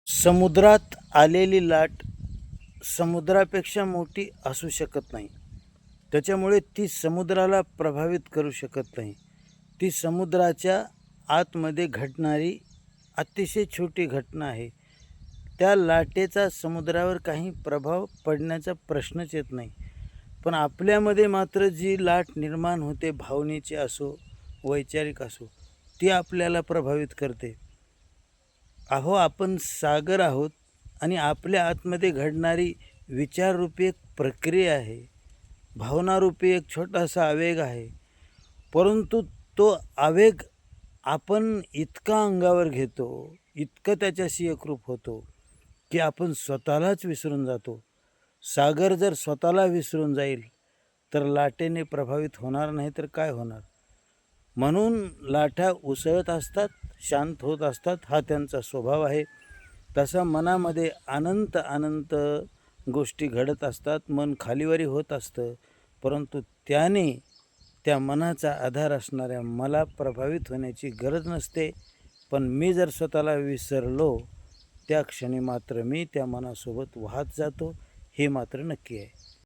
समुद्रात आलेली लाट समुद्रापेक्षा मोठी असू शकत नाही. त्याच्यामुळे ती समुद्राला प्रभावित करू शकत नाही. ती समुद्राच्या आतमध्ये घडणारी अतिशय छोटी घटना आहे. त्या लाटेचा समुद्रावर काही प्रभाव पडण्याचा प्रश्नच येत नाही. पण आपल्यामध्ये मात्र जी लाट निर्माण होते, भावनेची असो, वैचारिक असो, ती आपल्याला प्रभावित करते. अहो, आपण सागर आहोत आणि आपल्या आतमध्ये घडणारी विचाररूपी एक प्रक्रिया आहे, भावनारूपी एक छोटासा आवेग आहे. परंतु तो आवेग आपण इतका अंगावर घेतो, इतकं त्याच्याशी एकरूप होतो, की आपण स्वतःलाच विसरून जातो. सागर जर स्वतःला विसरून जाईल तर लाटेने प्रभावित होणार नाही तर काय होणार? म्हणून लाटा उसळत असतात, शांत होत असतात, हा त्यांचा स्वभाव आहे. तसा मनामध्ये अनंत अनंत गोष्टी घडत असतात, मन खालीवरी होत असतं. परंतु त्याने त्या मनाचा आधार असणाऱ्या मला प्रभावित होण्याची गरज नसते. पण मी जर स्वतःला विसरलो, त्या क्षणी मात्र मी त्या मनासोबत वाहत जातो, हे मात्र नक्की आहे.